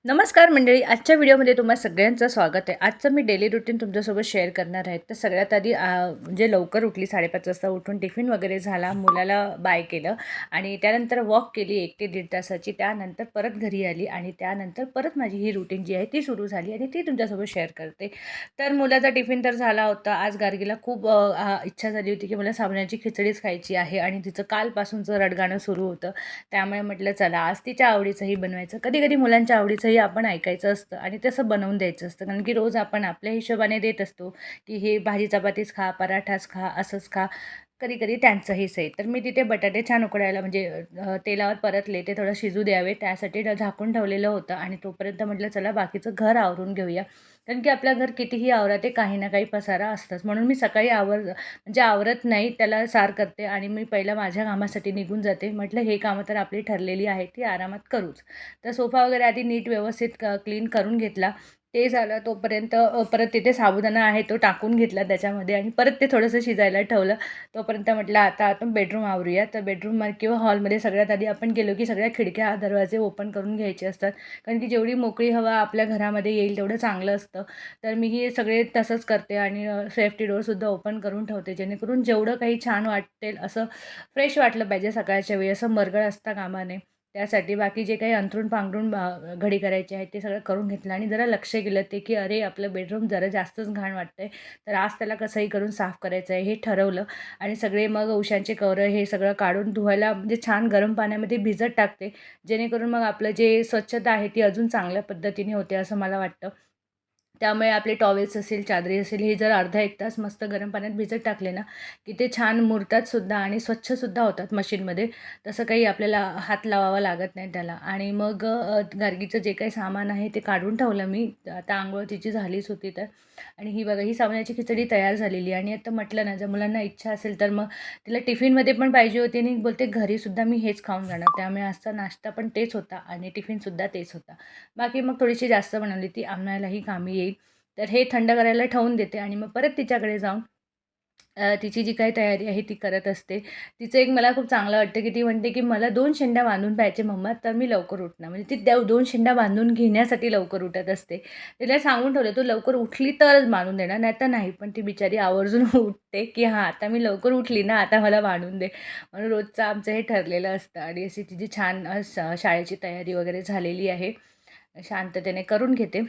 नमस्कार मंडळी. आजच्या व्हिडिओमध्ये तुम्हा सगळ्यांचं स्वागत आहे. आजचं मी डेली रुटीन तुमच्यासोबत शेअर करणार आहे. तर सगळ्यात आधी म्हणजे लवकर उठली, 5:30 वाजता उठून टिफिन वगैरे झाला, मुलाला बाय केलं आणि त्यानंतर वॉक केली 1 ते 1.5 तासाची. त्यानंतर परत घरी आली आणि त्यानंतर परत माझी ही रुटीन जी आहे ती सुरू झाली आणि ती तुमच्यासोबत शेअर करते. तर मुलाचा टिफिन तर झाला होता. आज गार्गीला खूप इच्छा झाली होती की मला साबुदाण्याची खिचडीच खायची आहे आणि तिचं कालपासूनचं रडगाणं सुरू होतं. त्यामुळे म्हटलं चला आज तिच्या आवडीचंही बनवायचं. कधी-कधी मुलांच्या आवडीचंही आपण ऐकायचं असतं आणि तसं बनवून द्यायचं असतं. कारण की रोज आपण आपल्या हिशोबाने देत असतो, की हे भाजी चपातीच खा, पराठाच खा, असंच खा. कधी-कधी त्यांचंही सही. तर मी तिथे बटाटे छान उकडायला म्हणजे तेलावर परतले, ते थोडं शिजू द्यावे त्यासाठी झाकून ठेवलेलं होतं आणि तोपर्यंत म्हटलं चला बाकीचं घर आवरून घेऊया. कारण की आपलं घर कितीही आवरा ते काही ना काही पसारा असतंच. म्हणून मी सकाळी म्हणजे आवरत नाही, त्याला सार करते आणि मी पहिलं माझ्या कामासाठी निघून जाते. म्हटलं हे कामं तर आपली ठरलेली आहेत, ती आरामात करूच. तर सोफा वगैरे आधी नीट व्यवस्थित क्लीन करून घेतला. ते झालं तोपर्यंत परत तिथे साबुदाणा आहे तो टाकून घेतला त्याच्यामध्ये आणि परत ते थोडंसं शिजायला ठेवलं. तोपर्यंत म्हटलं आता आपण बेडरूम आवरूया. तर बेडरूम किंवा हॉलमध्ये सगळ्यात आधी आपण गेलो की सगळ्या खिडक्या, दरवाजे ओपन करून घ्यायचे असतात. कारण की जेवढी मोकळी हवा आपल्या घरामध्ये येईल तेवढं चांगलं असतं. तर मी हे सगळे तसंच करते आणि सेफ्टी डोअरसुद्धा ओपन करून ठेवते. जेणेकरून जेवढं काही छान वाटेल असं फ्रेश वाटलं पाहिजे सकाळच्या वेळी, असं मरगळ असता कामा नये. त्यासाठी बाकी जे काही अंथरूण-पांघरूण घडी करायची आहे ते सगळं करून घेतलं आणि जरा लक्ष गेलं ते, की अरे आपलं बेडरूम जरा जास्तच घाण वाटतंय. तर आज त्याला कसंही करून साफ करायचं आहे हे ठरवलं आणि सगळे मग उशांचे कव्हरं हे सगळं काढून धुवायला म्हणजे छान गरम पाण्यामध्ये भिजत टाकते. जेणेकरून मग आपलं जे स्वच्छता आहे ती अजून चांगल्या पद्धतीने होते असं मला वाटतं. त्यामुळे आपले टॉवेल्स असेल, चादरी असेल, हे जर अर्धा 1 तास मस्त गरम पाण्यात भिजत टाकले ना, की ते छान मुरतात सुद्धा आणि स्वच्छसुद्धा होतात मशीनमध्ये. तसं काही आपल्याला हात लावावा लागत नाही त्याला. आणि मग गार्गीचं जे काही सामान आहे ते काढून ठेवलं मी. आता अंघोळ तिची झालीच होती तर. आणि ही बघा ही साबुदाण्याची खिचडी तयार झालेली आहे आणि आता म्हटलं ना, जर मुलांना इच्छा असेल तर मग तिला टिफिनमध्ये पण पाहिजे होती आणि बोलते घरीसुद्धा मी हेच खाऊन जाणार. त्यामुळे आजचा नाश्ता पण तेच होता आणि टिफिनसुद्धा तेच होता. बाकी मग थोडीशी जास्त बनवली ती आम्हालाही कामी येईल. तर हे थंड करायला ठेवून देते आणि मग परत तिच्याकडे जाऊन तिची जी काही तयारी आहे ती करत असते. तिचं एक मला खूप चांगलं वाटतं, की ती म्हणते, की "मला 2 शेंड्या बांधून पाहिजे मम्मा, तर मी लवकर उठणार." म्हणजे ती त्या 2 शेंड्या बांधून घेण्यासाठी लवकर उठत असते. तिला सांगून ठेवलं, "तू लवकर उठली तरच बांधून देणार, नाहीतर नाही." पण ती बिचारी आवर्जून उठते, की "हां, आता मी लवकर उठली ना, आता मला बांधून दे." म्हणून रोजचं आमचं हे ठरलेलं असतं आणि अशी तिची छान शाळेची तयारी वगैरे झालेली आहे. शांततेने करून घेते.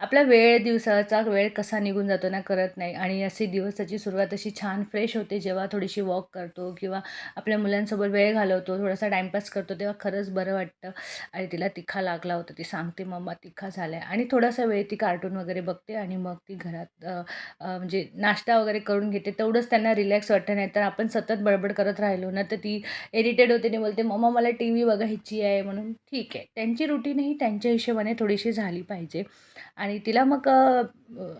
आपला दिवसाचा वेळ कसा निघून जातो ना कळत नाही आणि असे दिवसाची सुरुवात अशी छान फ्रेश होते जेव्हा थोडीशी वॉक करतो किंवा आपल्या मुलांसोबत वेळ घालवतो, थोडासा टाईमपास करतो तेव्हा खरंच बरं वाटतं. आणि तिला तिखा लागला होता. ती सांगते, "मम्मा तिखा झालाय" आणि थोडासा वेळ ती कार्टून वगैरे बघते आणि मग ती घरात म्हणजे नाश्ता वगैरे करून घेते. तेवढंच त्यांना रिलॅक्स वाटतं. नाहीतर आपण सतत बडबड करत राहिलो ना, तर ती इरिटेट होते आणि बोलते, "मम्मा मला टीव्ही बघायची आहे." म्हणून ठीक आहे. त्यांची रुटीनही त्यांच्या हिशोबाने थोडीशी झाली पाहिजे. आणि तिला मग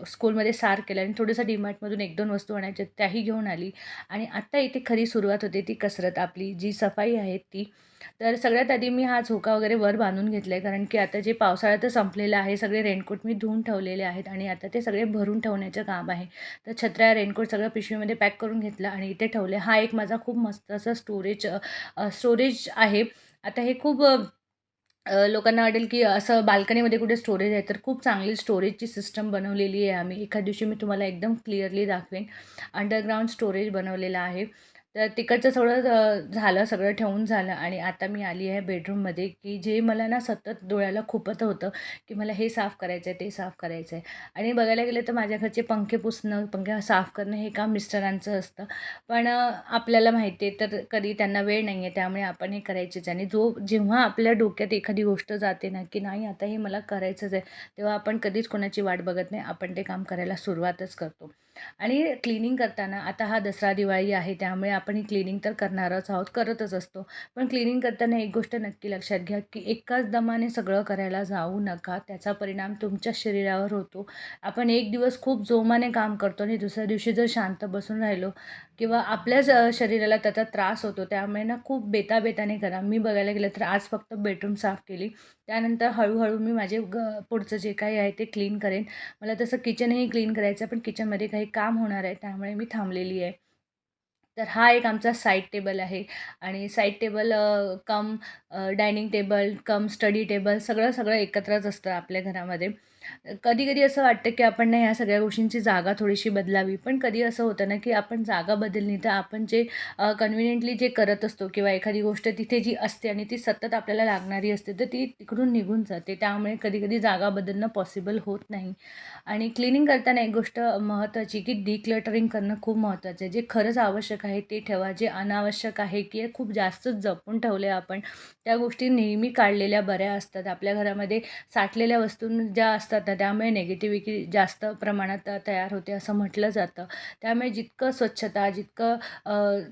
स्कूलमध्ये सार केलं आणि थोडंसं डीमार्टमधून 1-2 वस्तू आणायच्या त्याही घेऊन आली आणि आत्ता इथे खरी सुरुवात होते ती कसरत आपली जी सफाई आहे ती. तर सगळ्यात आधी मी हा झोका वगैरे वर बांधून घेतला आहे कारण की आता जे पावसाळा तर संपलेला आहे. सगळे रेनकोट मी धुवून ठेवलेले आहेत आणि आता ते सगळे भरून ठेवण्याचं काम आहे. तर छत्र्या, रेनकोट सगळं पिशवीमध्ये पॅक करून घेतलं आणि इथे ठेवले. हा एक माझा खूप मस्त असा स्टोरेज आहे. आता हे खूप लोकांना वाटेल की असं बाल्कनीमध्ये कुठे स्टोरेज आहे, तर खूप चांगली स्टोरेजची सिस्टम बनवलेली आहे आम्ही. एखाद दिवशी मी तुम्हाला एकदम क्लिअरली दाखवेन. अंडरग्राउंड स्टोरेज बनवलेलं आहे. तर तिकडचं सगळं झालं, सगळं ठेवून झालं आणि आता मी आली आहे बेडरूममध्ये, की जे मला ना सतत डोळ्याला खुपत होतं, की मला हे साफ करायचं आहे, ते साफ करायचं आहे. आणि बघायला गेलं तर माझ्या घरचे पंखे पुसणं, पंखे साफ करणं हे काम मिस्टरांचं असतं. पण आपल्याला माहिती आहे तर कधी त्यांना वेळ नाही आहे त्यामुळे आपण हे करायचेच आणि जेव्हा आपल्या डोक्यात एखादी गोष्ट जाते ना, की नाही आता हे मला करायचंच आहे, तेव्हा आपण कधीच कोणाची वाट बघत नाही. आपण ते काम करायला सुरुवातच करतो. आणि क्लिनिंग करताना आता हा दसरा, दिवाळी आहे त्यामुळे आपण ही क्लिनिंग तर करणारच आहोत, करतच असतो. पण क्लिनिंग करताना एक गोष्ट नक्की लक्षात घ्या, की एकाच दमाने सगळं करायला जाऊ नका. त्याचा परिणाम तुमच्या शरीरावर होतो. आपण एक दिवस खूप जोमाने काम करतो आणि दुसऱ्या दिवशी जर शांत बसून राहिलो किंवा आपल्याच शरीराला त्याचा त्रास होतो. त्यामुळे ना खूप बेताबेताने करा. मी बघायला गेलं तर आज फक्त बेडरूम साफ केली. त्यानंतर हळू मी माझे पुढचं जे काही आहे ते क्लीन करेन. मला तसं किचनही क्लीन करायचं आहे, पण किचनमध्ये काही काम होणार आहे, त्यामुळे मी थांबलेली आहे. तर हा एक आमचा साईड टेबल आहे आणि साईड टेबल कम डायनिंग टेबल कम स्टडी टेबल सगळं सगळं एकत्रच असतं आपल्या घरामध्ये. कधी-कधी असं वाटतं, की आपण ना ह्या सगळ्या गोष्टींची जागा थोडीशी बदलावी. पण कधी असं होतं ना, की आपण जागा बदलली तर आपण जे कन्व्हिनियंटली जे करत असतो किंवा एखादी गोष्ट तिथे जी असते आणि ती सतत आपल्याला लागणारी असते, तर ती तिकडून निघून जाते. त्यामुळे कधी-कधी जागा बदलणं पॉसिबल होत नाही. आणि क्लीनिंग करताना एक गोष्ट महत्त्वाची, की डिक्लटरिंग करणं खूप महत्त्वाचं आहे. जे खरंच आवश्यक आहे ते ठेवा. जे अनावश्यक आहे, की खूप जास्तच जपून ठेवले आपण, त्या गोष्टी नेहमी काढलेल्या बऱ्या असतात. आपल्या घरामध्ये साठलेल्या वस्तू ज्या असतात ना, त्यामुळे निगेटिव्हिटी जास्त प्रमाणात तयार होते असं म्हटलं जातं. त्यामुळे जितकं स्वच्छता, जितकं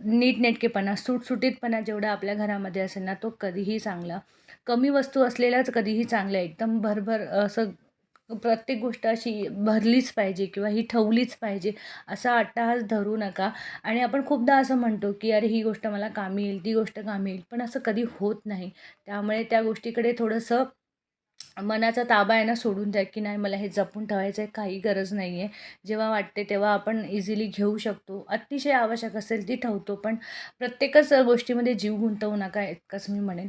नीटनेटकेपणा, सुटसुटीतपणा जेवढा आपल्या घरामध्ये असेल ना, तो कधीही चांगला. कमी वस्तू असलेल्याच कधीही चांगल्या. एकदम भरभर असं प्रत्येक गोष्ट अशी भरलीच पाहिजे किंवा ही ठेवलीच पाहिजे असा अट्टाहास धरू नका. आणि आपण खूपदा असं म्हणतो, की "अरे, ही गोष्ट मला कामी येईल, ती गोष्ट कामी येईल." पण असं कधी होत नाही. त्यामुळे त्या गोष्टीकडे थोडंसं मनाचा ताबा आहे ना सोडून द्या, की नाही मला हे जपून ठेवायचं आहे, काही गरज नाही आहे. जेव्हा वाटते तेव्हा आपण इझिली घेऊ शकतो. अतिशय आवश्यक असेल ती ठेवतो, पण प्रत्येकच गोष्टीमध्ये जीव गुंतवू नका इतकंच मी म्हणेन.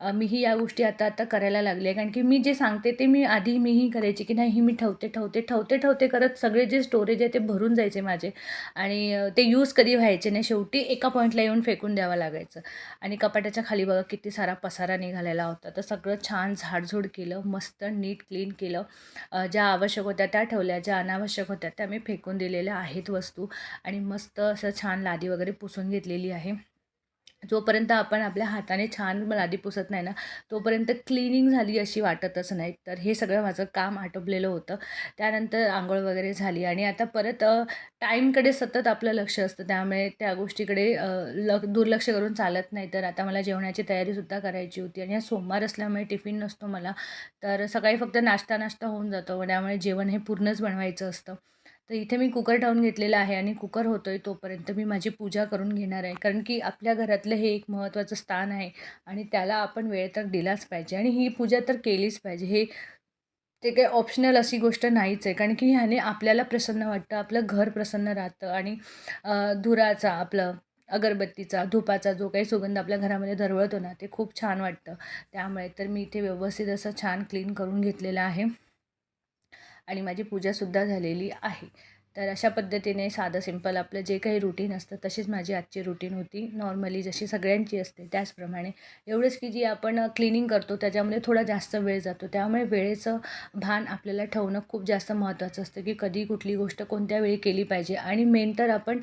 मीही या गोष्टी आता करायला लागले आहे. कारण की मी जे सांगते ते मीही करायची, की नाही ही मी ठेवते करत सगळे जे स्टोरेज आहे ते भरून जायचे माझे आणि ते यूज कधी व्हायचे नाही. शेवटी एका पॉइंटला येऊन फेकून द्यावं लागायचं. आणि कपाटाच्या खाली बघा किती सारा पसारा निघालेला होता. तर सगळं छान झाडझूड केलं, मस्त नीट क्लीन केलं. ज्या आवश्यक होत्या त्या ठेवल्या, ज्या अनावश्यक होत्या त्या मी फेकून दिलेल्या आहेत वस्तू आणि मस्त असं छान लादी वगैरे पुसून घेतलेली आहे. जोपर्यंत आपण आपल्या हाताने छान लादी पुसत नाही ना, तोपर्यंत क्लीनिंग झाली अशी वाटतच नाही. तर हे सगळं माझं काम आटोपलेलं होतं. त्यानंतर अंघोळ वगैरे झाली आणि आता परत टाईमकडे सतत आपलं लक्ष असतं. त्यामुळे त्या गोष्टीकडे दुर्लक्ष करून चालत नाही. तर आता मला जेवणाची तयारीसुद्धा करायची होती आणि हा सोमवार असल्यामुळे टिफिन नसतो मला. तर सकाळी फक्त नाश्ता होऊन जातो. त्यामुळे जेवण हे पूर्णच बनवायचं असतं. तर इथे मी कुकर ठेवून घेतलेला आहे आणि कुकर होतोय तोपर्यंत मी माझी पूजा करून घेणार आहे. कारण की आपल्या घरातलं हे एक महत्त्वाचं स्थान आहे आणि त्याला आपण वेळ तर दिलाच पाहिजे आणि ही पूजा तर केलीच पाहिजे. ते काही ऑप्शनल अशी गोष्ट नाहीच आहे. कारण की ह्याने आपल्याला प्रसन्न वाटतं, आपलं घर प्रसन्न राहतं आणि धुराचा आपलं अगरबत्तीचा, धुपाचा जो काही सुगंध आपल्या घरामध्ये दरवळतो ना, ते खूप छान वाटतं. त्यामुळे तर मी इथे व्यवस्थित असं छान क्लीन करून घेतलेलं आहे. आणि माझी पूजासुद्धा झालेली आहे. तर अशा पद्धतीने साधं सिंपल आपलं जे काही रुटीन असतं तशीच माझी आजची रुटीन होती. नॉर्मली जशी सगळ्यांची असते त्याचप्रमाणे. एवढंच की जी आपण क्लीनिंग करतो त्याच्यामध्ये थोडा जास्त वेळ जातो. त्यामुळे वेळेचं भान आपल्याला ठेवणं खूप जास्त महत्त्वाचं असतं, की कधी कुठली गोष्ट कोणत्या वेळी केली पाहिजे आणि मेन तर आपण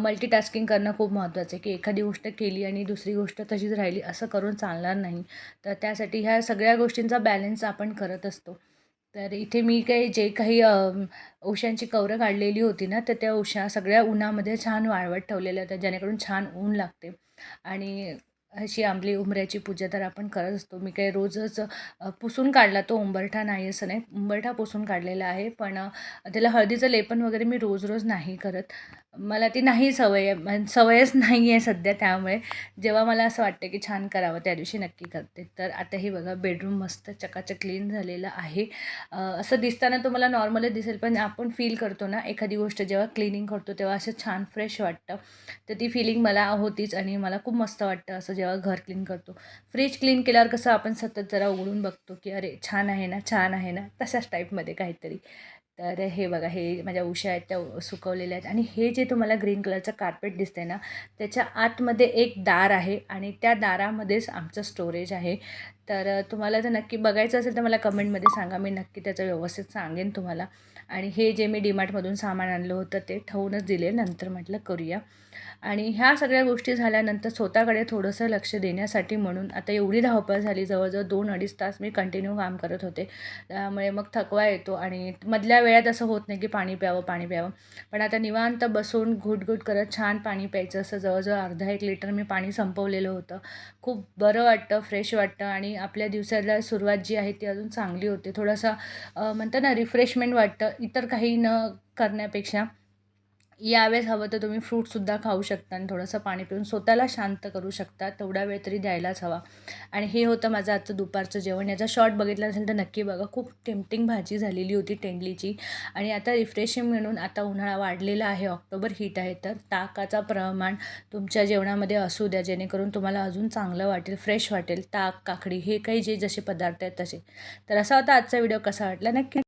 मल्टीटास्किंग करणं खूप महत्त्वाचं आहे, की एखादी गोष्ट केली आणि दुसरी गोष्ट तशीच राहिली असं करून चालणार नाही. तर त्यासाठी ह्या सगळ्या गोष्टींचा बॅलन्स आपण करत असतो. तर इथे मी काही जे काही उशांची कवरं काढलेली होती ना, तर त्या उशा सगळ्या उन्हामध्ये छान वाळवत ठेवलेल्या होत्या, जेणेकरून छान ऊन लागते. आणि अशी आंबली उंबऱ्याची पूजा तर आपण करत असतो. मी काही रोजच पुसून काढला तो उंबरठा नाही असं नाही. उंबरठा पुसून काढलेला आहे, पण त्याला हळदीचं लेपन वगैरे मी रोज नाही करत. मला ती नाही सवय आहे. सवयच नाही आहे सध्या त्यामुळे जेव्हा मला असं वाटतं की छान करावं त्या दिवशी नक्की करते. तर आता हे बघा बेडरूम मस्त चकाचक क्लीन झालेलं आहे. असं दिसताना तुम्हाला नॉर्मलच दिसेल, पण आपण फील करतो ना एखादी गोष्ट जेव्हा क्लीनिंग करतो तेव्हा असं छान फ्रेश वाटतं. तर ती फीलिंग मला होतीच आणि मला खूप मस्त वाटतं असं जेव्हा घर क्लीन करतो. फ्रिज क्लीन केल्यावर कसं आपण सतत जरा उघडून बघतो, की अरे छान आहे ना, छान आहे ना, तशाच टाईपमध्ये काहीतरी. तर हे बघा हे माझ्या उश्या आहेत त्या सुकवलेल्या आहेत आणि हे जे तुम्हाला ग्रीन कलरचं कार्पेट दिसतंय ना, त्याच्या आतमध्ये एक दार आहे आणि त्या दारामध्येच आमचं स्टोरेज आहे. तर तुम्हाला जर नक्की बघायचं असेल तर मला कमेंटमध्ये सांगा. मी नक्की त्याचं व्यवस्थित सांगेन तुम्हाला. आणि हे जे मी डीमार्टमधून सामान आणलं होतं ते ठेवूनच दिले. नंतर म्हटलं करूया. आणि ह्या सगळ्या गोष्टी झाल्यानंतर स्वतःकडे थोडंसं लक्ष देण्यासाठी म्हणून आता एवढी धावपळ झाली जवळजवळ 2-2.5 तास मी कंटिन्यू काम करत होते. त्यामुळे मग थकवा येतो आणि मधल्या वेळात असं होत नाही की पाणी प्यावं, पाणी प्यावं. पण आता निवांत बसून घुटघुट करत छान पाणी प्यायचं असं जवळजवळ अर्धा 1 लिटर मी पाणी संपवलेलं होतं. खूप बरं वाटतं, फ्रेश वाटतं आणि आपल्या दिवसाला सुरुवात जी आहे ती अजून चांगली होते. थोडासा म्हणतात ना रिफ्रेशमेंट वाटतं इतर काही न करण्यापेक्षा यावेळेस हवं तर तुम्ही फ्रूटसुद्धा खाऊ शकता आणि थोडंसं पाणी पिऊन स्वतःला शांत करू शकता. तेवढा वेळ तरी द्यायलाच हवा. आणि हे होतं माझं आजचं दुपारचं जेवण. याचा शॉर्ट बघितला असेल तर नक्की बघा. खूप टेम्प्टिंग भाजी झालेली होती तेंडलीची. आणि आता रिफ्रेशिंग म्हणून आता उन्हाळा वाढलेला आहे, ऑक्टोबर हीट आहे, तर ताकाचा प्रमाण तुमच्या जेवणामध्ये असू द्या, जेणेकरून तुम्हाला अजून चांगलं वाटेल, फ्रेश वाटेल. ताक, काकडी हे काही जे जसे पदार्थ आहेत तसे. तर असा होता आजचा व्हिडिओ. कसा वाटला नक्की